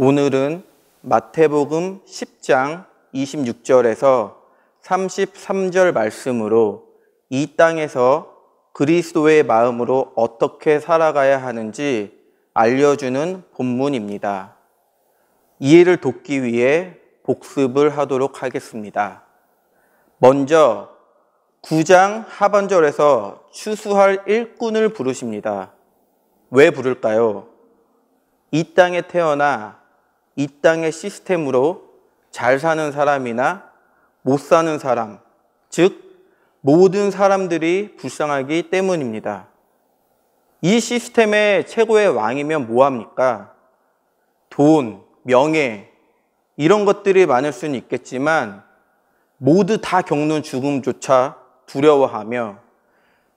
오늘은 마태복음 10장 26절에서 33절 말씀으로 이 땅에서 그리스도의 마음으로 어떻게 살아가야 하는지 알려주는 본문입니다. 이해를 돕기 위해 복습을 하도록 하겠습니다. 먼저 9장 하반절에서 추수할 일꾼을 부르십니다. 왜 부를까요? 이 땅에 태어나 이 땅의 시스템으로 잘 사는 사람이나 못 사는 사람, 즉 모든 사람들이 불쌍하기 때문입니다. 이 시스템의 최고의 왕이면 뭐합니까? 돈, 명예 이런 것들이 많을 수는 있겠지만 모두 다 겪는 죽음조차 두려워하며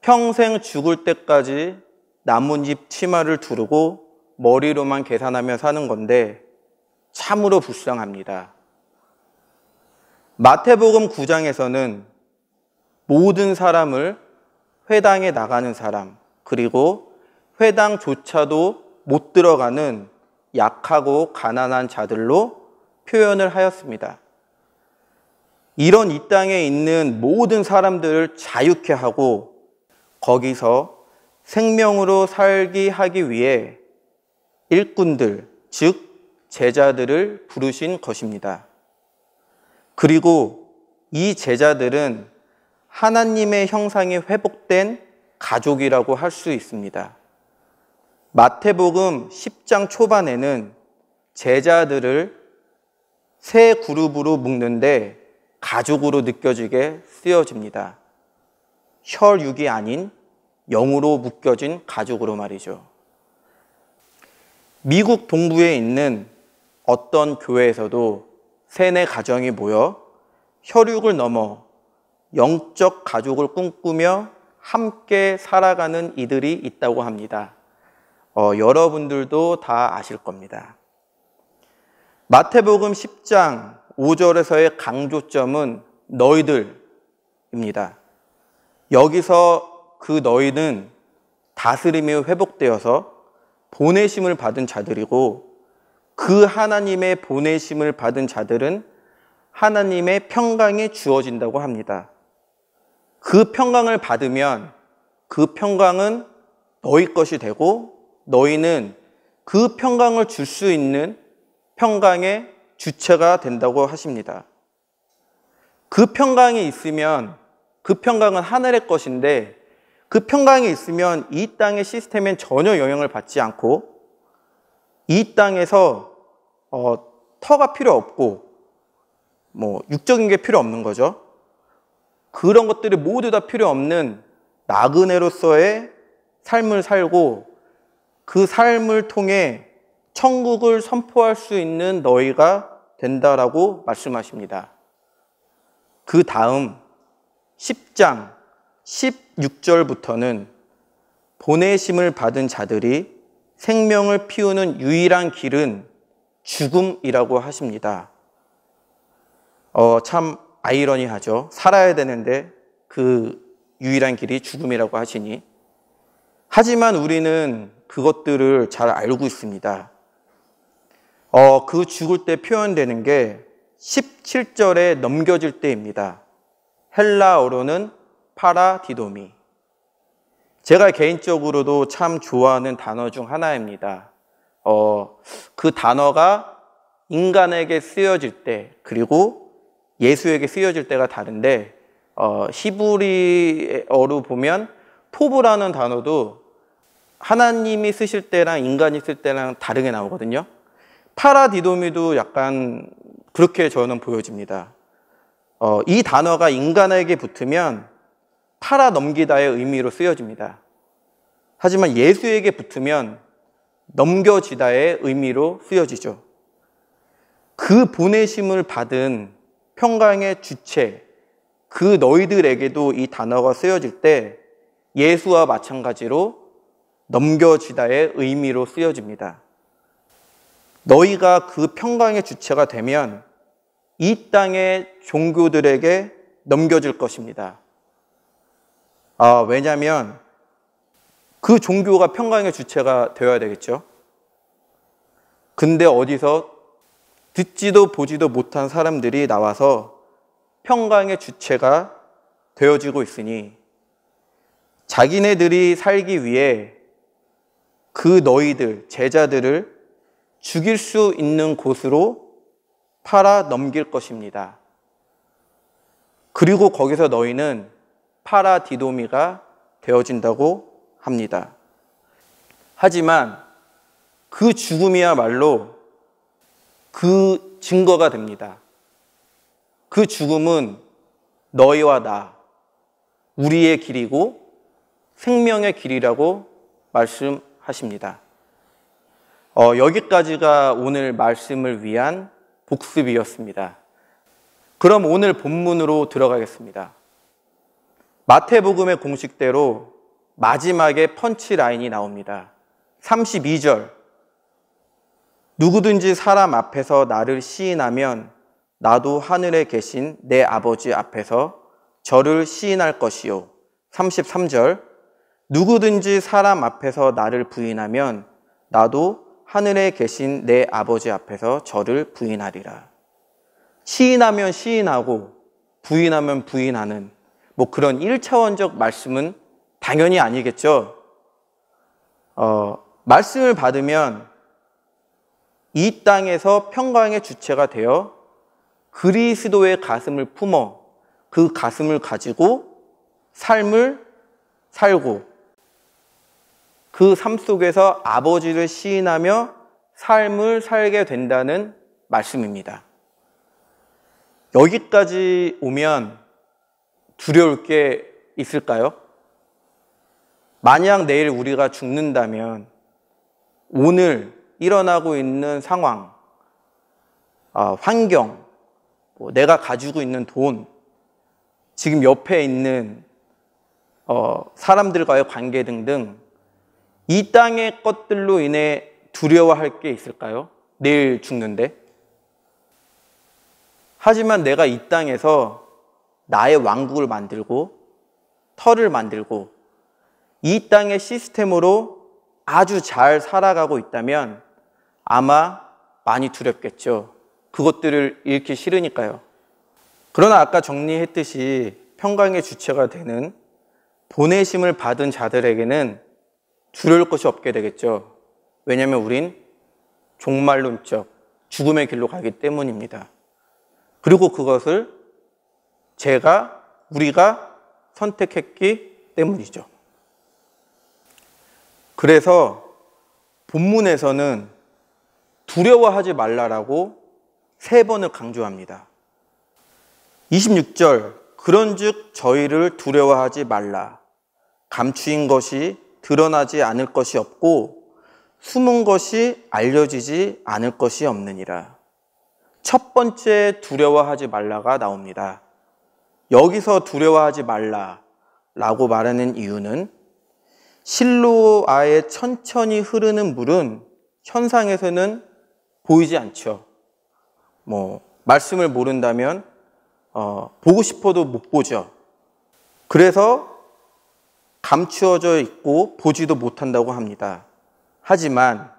평생 죽을 때까지 나뭇잎 치마를 두르고 머리로만 계산하며 사는 건데 참으로 불쌍합니다. 마태복음 9장에서는 모든 사람을 회당에 나가는 사람, 그리고 회당조차도 못 들어가는 약하고 가난한 자들로 표현을 하였습니다. 이런 이 땅에 있는 모든 사람들을 자유케 하고 거기서 생명으로 살게 하기 위해 일꾼들, 즉 제자들을 부르신 것입니다. 그리고 이 제자들은 하나님의 형상이 회복된 가족이라고 할 수 있습니다. 마태복음 10장 초반에는 제자들을 세 그룹으로 묶는데 가족으로 느껴지게 쓰여집니다. 혈육이 아닌 영으로 묶여진 가족으로 말이죠. 미국 동부에 있는 어떤 교회에서도 세네 가정이 모여 혈육을 넘어 영적 가족을 꿈꾸며 함께 살아가는 이들이 있다고 합니다. 여러분들도 다 아실 겁니다. 마태복음 10장 5절에서의 강조점은 너희들입니다. 여기서 그 너희는 다스림이 회복되어서 보내심을 받은 자들이고 그 하나님의 보내심을 받은 자들은 하나님의 평강이 주어진다고 합니다. 그 평강을 받으면 그 평강은 너희 것이 되고 너희는 그 평강을 줄 수 있는 평강의 주체가 된다고 하십니다. 그 평강이 있으면 그 평강은 하늘의 것인데 그 평강이 있으면 이 땅의 시스템엔 전혀 영향을 받지 않고 이 땅에서 터가 필요 없고 육적인 게 필요 없는 거죠. 그런 것들이 모두 다 필요 없는 나그네로서의 삶을 살고 그 삶을 통해 천국을 선포할 수 있는 너희가 된다라고 말씀하십니다. 그 다음 10장 16절부터는 보내심을 받은 자들이 생명을 피우는 유일한 길은 죽음이라고 하십니다. 참 아이러니하죠. 살아야 되는데 그 유일한 길이 죽음이라고 하시니. 하지만 우리는 그것들을 잘 알고 있습니다. 그 죽을 때 표현되는 게 17절에 넘겨질 때입니다. 헬라어로는 파라디도미. 제가 개인적으로도 참 좋아하는 단어 중 하나입니다. 그 단어가 인간에게 쓰여질 때 그리고 예수에게 쓰여질 때가 다른데 히브리어로 보면 토브라는 단어도 하나님이 쓰실 때랑 인간이 쓸 때랑 다르게 나오거든요. 파라디도미도 약간 그렇게 저는 보여집니다. 이 단어가 인간에게 붙으면 팔아 넘기다의 의미로 쓰여집니다. 하지만 예수에게 붙으면 넘겨지다의 의미로 쓰여지죠. 그 보내심을 받은 평강의 주체, 그 너희들에게도 이 단어가 쓰여질 때 예수와 마찬가지로 넘겨지다의 의미로 쓰여집니다. 너희가 그 평강의 주체가 되면 이 땅의 종교들에게 넘겨질 것입니다. 왜냐하면 그 종교가 평강의 주체가 되어야 되겠죠. 근데 어디서 듣지도 보지도 못한 사람들이 나와서 평강의 주체가 되어지고 있으니 자기네들이 살기 위해 그 너희들, 제자들을 죽일 수 있는 곳으로 팔아 넘길 것입니다. 그리고 거기서 너희는 파라디도미가 되어진다고 합니다. 하지만 그 죽음이야말로 그 증거가 됩니다. 그 죽음은 너희와 나, 우리의 길이고 생명의 길이라고 말씀하십니다. 여기까지가 오늘 말씀을 위한 복습이었습니다. 그럼 오늘 본문으로 들어가겠습니다. 마태복음의 공식대로 마지막에 펀치라인이 나옵니다. 32절, 누구든지 사람 앞에서 나를 시인하면 나도 하늘에 계신 내 아버지 앞에서 저를 시인할 것이요. 33절, 누구든지 사람 앞에서 나를 부인하면 나도 하늘에 계신 내 아버지 앞에서 저를 부인하리라. 시인하면 시인하고 부인하면 부인하는 그런 1차원적 말씀은 당연히 아니겠죠. 말씀을 받으면 이 땅에서 평강의 주체가 되어 그리스도의 가슴을 품어 그 가슴을 가지고 삶을 살고 그 삶 속에서 아버지를 시인하며 삶을 살게 된다는 말씀입니다. 여기까지 오면 두려울 게 있을까요? 만약 내일 우리가 죽는다면 오늘 일어나고 있는 상황, 환경, 내가 가지고 있는 돈, 지금 옆에 있는 사람들과의 관계 등등 이 땅의 것들로 인해 두려워할 게 있을까요? 내일 죽는데. 하지만 내가 이 땅에서 나의 왕국을 만들고 터를 만들고 이 땅의 시스템으로 아주 잘 살아가고 있다면 아마 많이 두렵겠죠. 그것들을 잃기 싫으니까요. 그러나 아까 정리했듯이 평강의 주체가 되는 보내심을 받은 자들에게는 두려울 것이 없게 되겠죠. 왜냐하면 우린 종말론적 죽음의 길로 가기 때문입니다. 그리고 그것을 우리가 선택했기 때문이죠. 그래서 본문에서는 두려워하지 말라라고 3번을 강조합니다. 26절, 그런즉 저희를 두려워하지 말라. 감추인 것이 드러나지 않을 것이 없고 숨은 것이 알려지지 않을 것이 없느니라. 첫 번째 두려워하지 말라가 나옵니다. 여기서 두려워하지 말라라고 말하는 이유는 실로아에 천천히 흐르는 물은 현상에서는 보이지 않죠. 말씀을 모른다면 보고 싶어도 못 보죠. 그래서 감추어져 있고 보지도 못한다고 합니다. 하지만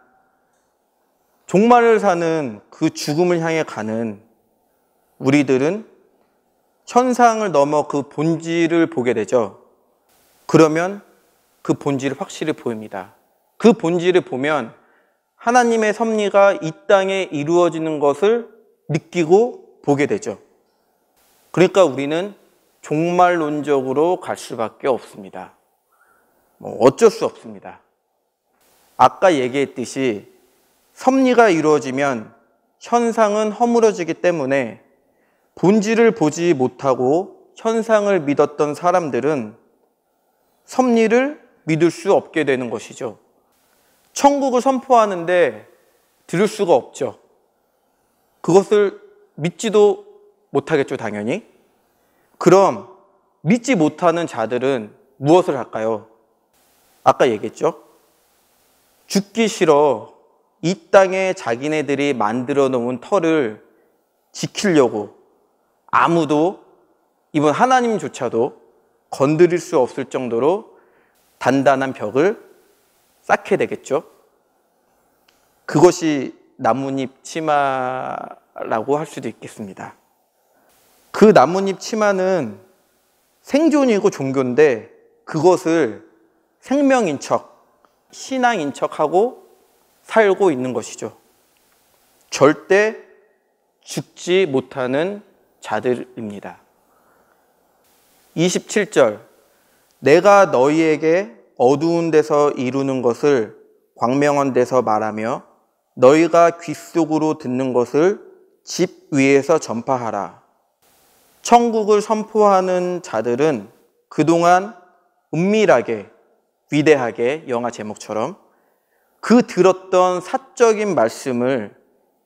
종말을 사는 그 죽음을 향해 가는 우리들은 현상을 넘어 그 본질을 보게 되죠. 그러면 그 본질이 확실히 보입니다. 그 본질을 보면 하나님의 섭리가 이 땅에 이루어지는 것을 느끼고 보게 되죠. 그러니까 우리는 종말론적으로 갈 수밖에 없습니다. 어쩔 수 없습니다. 아까 얘기했듯이 섭리가 이루어지면 현상은 허물어지기 때문에 본질을 보지 못하고 현상을 믿었던 사람들은 섭리를 믿을 수 없게 되는 것이죠. 천국을 선포하는데 들을 수가 없죠. 그것을 믿지도 못하겠죠, 당연히. 그럼 믿지 못하는 자들은 무엇을 할까요? 아까 얘기했죠. 죽기 싫어 이 땅에 자기네들이 만들어 놓은 터를 지키려고 아무도, 이번 하나님조차도 건드릴 수 없을 정도로 단단한 벽을 쌓게 되겠죠. 그것이 나뭇잎 치마 치마라고 할 수도 있겠습니다. 그 나뭇잎 치마는 생존이고 종교인데 그것을 생명인 척, 신앙인 척하고 살고 있는 것이죠. 절대 죽지 못하는 자들입니다. 27절, 내가 너희에게 어두운 데서 이루는 것을 광명한 데서 말하며 너희가 귀 속으로 듣는 것을 집 위에서 전파하라. 천국을 선포하는 자들은 그동안 은밀하게, 위대하게, 영화 제목처럼 그 들었던 사적인 말씀을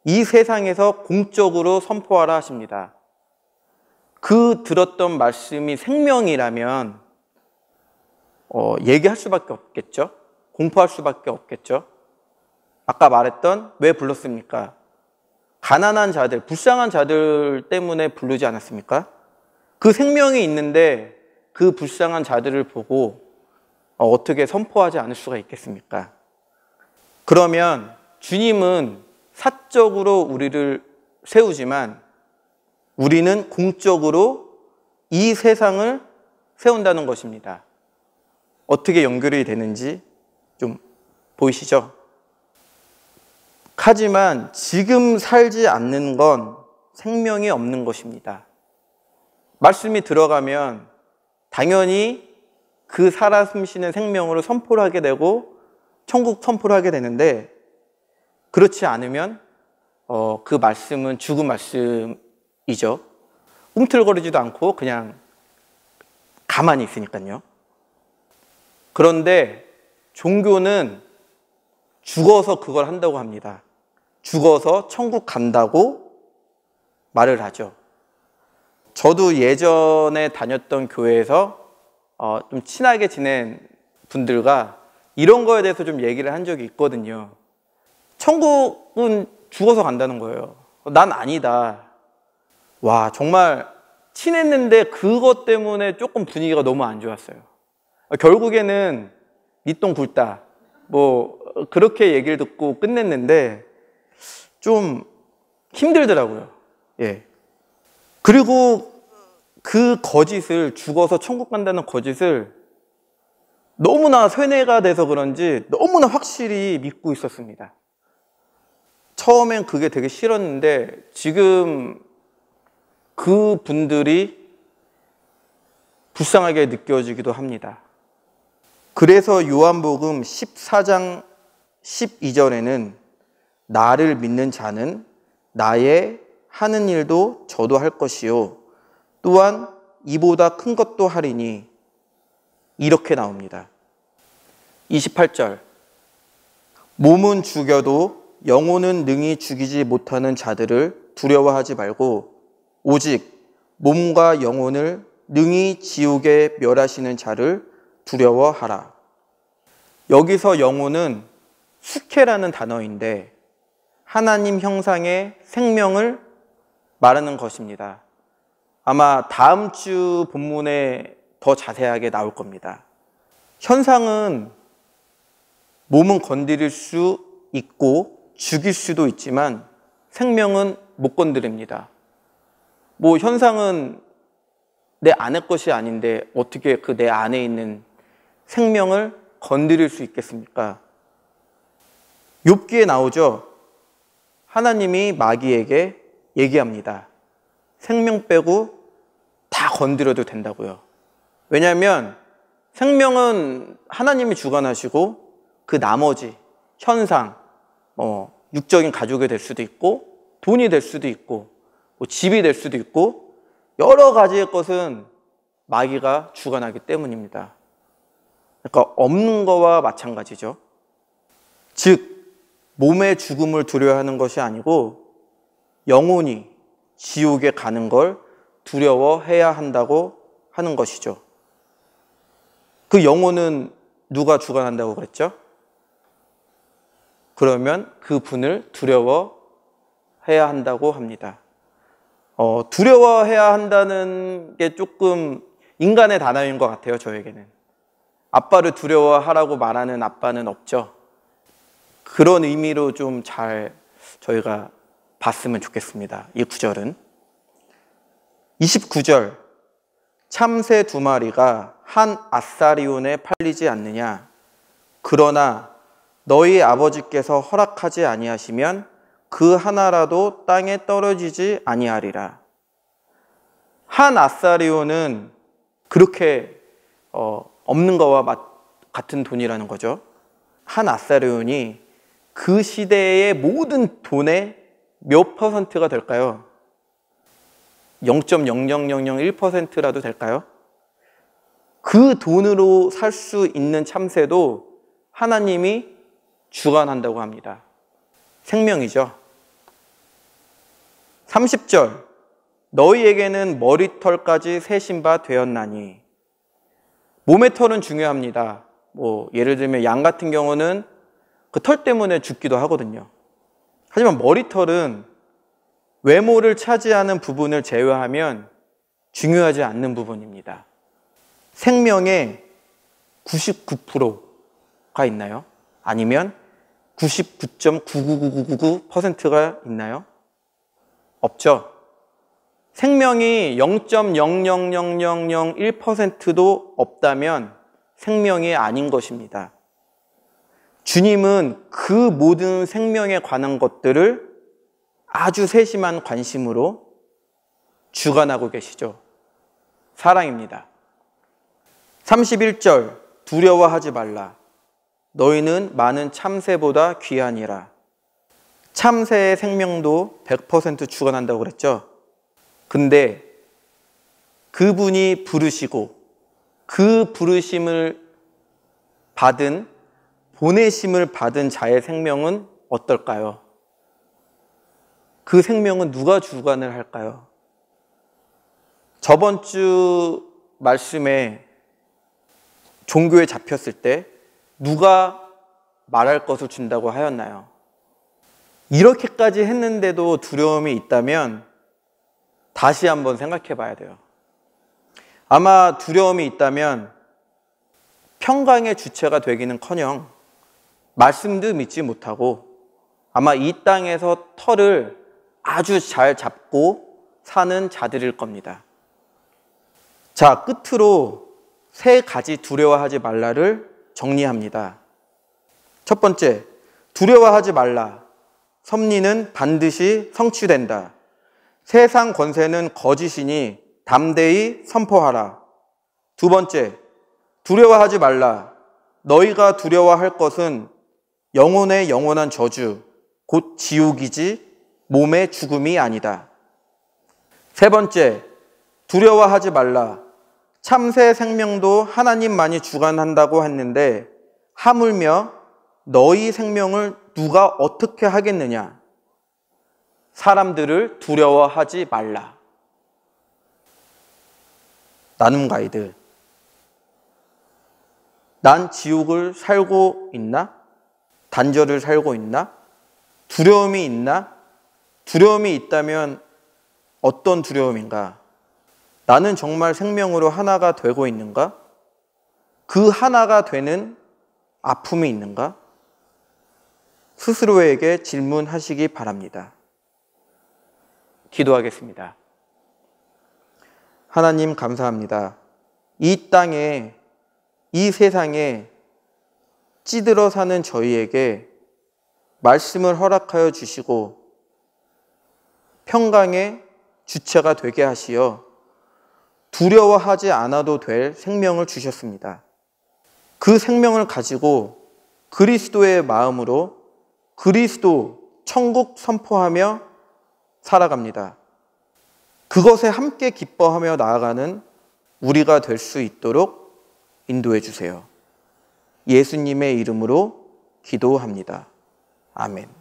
이 세상에서 공적으로 선포하라 하십니다. 그 들었던 말씀이 생명이라면 얘기할 수밖에 없겠죠? 공포할 수밖에 없겠죠? 아까 말했던 왜 불렀습니까? 가난한 자들, 불쌍한 자들 때문에 부르지 않았습니까? 그 생명이 있는데 그 불쌍한 자들을 보고 어떻게 선포하지 않을 수가 있겠습니까? 그러면 주님은 사적으로 우리를 세우지만 우리는 공적으로 이 세상을 세운다는 것입니다. 어떻게 연결이 되는지 좀 보이시죠? 하지만 지금 살지 않는 건 생명이 없는 것입니다. 말씀이 들어가면 당연히 그 살아 숨쉬는 생명으로 선포를 하게 되고 천국 선포를 하게 되는데 그렇지 않으면 그 말씀은 죽은 말씀이죠. 꿈틀거리지도 않고 그냥 가만히 있으니까요. 그런데 종교는 죽어서 그걸 한다고 합니다. 죽어서 천국 간다고 말을 하죠. 저도 예전에 다녔던 교회에서 좀 친하게 지낸 분들과 이런 거에 대해서 좀 얘기를 한 적이 있거든요. 천국은 죽어서 간다는 거예요. 난 아니다. 와, 정말 친했는데 그것 때문에 조금 분위기가 너무 안 좋았어요. 결국에는 니 똥 굵다. 뭐 그렇게 얘기를 듣고 끝냈는데 좀 힘들더라고요. 예. 그리고 그 거짓을 죽어서 천국 간다는 거짓을 너무나 세뇌가 돼서 그런지 너무나 확실히 믿고 있었습니다. 처음엔 그게 되게 싫었는데 지금 그 분들이 불쌍하게 느껴지기도 합니다. 그래서 요한복음 14장 12절에는 나를 믿는 자는 나의 하는 일도 저도 할 것이요 또한 이보다 큰 것도 하리니 이렇게 나옵니다. 28절, 몸은 죽여도 영혼은 능히 죽이지 못하는 자들을 두려워하지 말고 오직 몸과 영혼을 능히 지옥에 멸하시는 자를 두려워하라. 여기서 영혼은 수케라는 단어인데 하나님 형상의 생명을 말하는 것입니다. 아마 다음 주 본문에 더 자세하게 나올 겁니다. 현상은 몸은 건드릴 수 있고 죽일 수도 있지만 생명은 못 건드립니다. 뭐 현상은 내 안의 것이 아닌데 어떻게 그 내 안에 있는 생명을 건드릴 수 있겠습니까? 욥기에 나오죠. 하나님이 마귀에게 얘기합니다. 생명 빼고 다 건드려도 된다고요. 왜냐하면 생명은 하나님이 주관하시고 그 나머지 현상, 육적인 가족이 될 수도 있고 돈이 될 수도 있고 뭐 집이 될 수도 있고 여러 가지의 것은 마귀가 주관하기 때문입니다. 그러니까 없는 거와 마찬가지죠. 즉 몸의 죽음을 두려워하는 것이 아니고 영혼이 지옥에 가는 걸 두려워해야 한다고 하는 것이죠. 그 영혼은 누가 주관한다고 그랬죠? 그러면 그 분을 두려워해야 한다고 합니다. 두려워해야 한다는 게 조금 인간의 단어인 것 같아요, 저에게는. 아빠를 두려워하라고 말하는 아빠는 없죠. 그런 의미로 좀 잘 저희가 봤으면 좋겠습니다. 이 구절은. 29절, 참새 2마리가 한 아사리온에 팔리지 않느냐? 그러나 너희 아버지께서 허락하지 아니하시면 그 하나라도 땅에 떨어지지 아니하리라. 한 아사리온은 그렇게 없는 거와 같은 돈이라는 거죠. 한 아사리온이 그 시대의 모든 돈의 몇 퍼센트가 될까요? 0.00001%라도 될까요? 그 돈으로 살 수 있는 참새도 하나님이 주관한다고 합니다. 생명이죠. 30절, 너희에게는 머리털까지 세신 바 되었나니. 몸의 털은 중요합니다. 예를 들면 양 같은 경우는 그 털 때문에 죽기도 하거든요. 하지만 머리털은 외모를 차지하는 부분을 제외하면 중요하지 않는 부분입니다. 생명의 99%가 있나요? 아니면 99.99999%가 있나요? 없죠. 생명이 0.00001%도 없다면 생명이 아닌 것입니다. 주님은 그 모든 생명에 관한 것들을 아주 세심한 관심으로 주관하고 계시죠. 사랑입니다. 31절, 두려워하지 말라. 너희는 많은 참새보다 귀하니라. 참새의 생명도 100% 주관한다고 그랬죠. 근데 그분이 부르시고 그 부르심을 받은, 보내심을 받은 자의 생명은 어떨까요? 그 생명은 누가 주관을 할까요? 저번 주 말씀에 종교에 잡혔을 때 누가 말할 것을 준다고 하였나요? 이렇게까지 했는데도 두려움이 있다면 다시 한번 생각해 봐야 돼요. 아마 두려움이 있다면 평강의 주체가 되기는커녕 말씀도 믿지 못하고 아마 이 땅에서 털을 아주 잘 잡고 사는 자들일 겁니다. 자, 끝으로 3가지 두려워하지 말라를 정리합니다. 첫 번째, 두려워하지 말라. 섭리는 반드시 성취된다. 세상 권세는 거짓이니 담대히 선포하라. 두 번째, 두려워하지 말라. 너희가 두려워할 것은 영혼의 영원한 저주, 곧 지옥이지 몸의 죽음이 아니다. 세 번째, 두려워하지 말라. 참새 생명도 하나님만이 주관한다고 했는데 하물며 너희 생명을 누가 어떻게 하겠느냐? 사람들을 두려워하지 말라. 나눔 가이드. 난 지옥을 살고 있나? 단절을 살고 있나? 두려움이 있나? 두려움이 있다면 어떤 두려움인가? 나는 정말 생명으로 하나가 되고 있는가? 그 하나가 되는 아픔이 있는가? 스스로에게 질문하시기 바랍니다. 기도하겠습니다. 하나님 감사합니다. 이 땅에, 이 세상에 찌들어 사는 저희에게 말씀을 허락하여 주시고 평강의 주체가 되게 하시어 두려워하지 않아도 될 생명을 주셨습니다. 그 생명을 가지고 그리스도의 마음으로 그리스도 천국 선포하며 살아갑니다. 그것에 함께 기뻐하며 나아가는 우리가 될 수 있도록 인도해 주세요. 예수님의 이름으로 기도합니다. 아멘.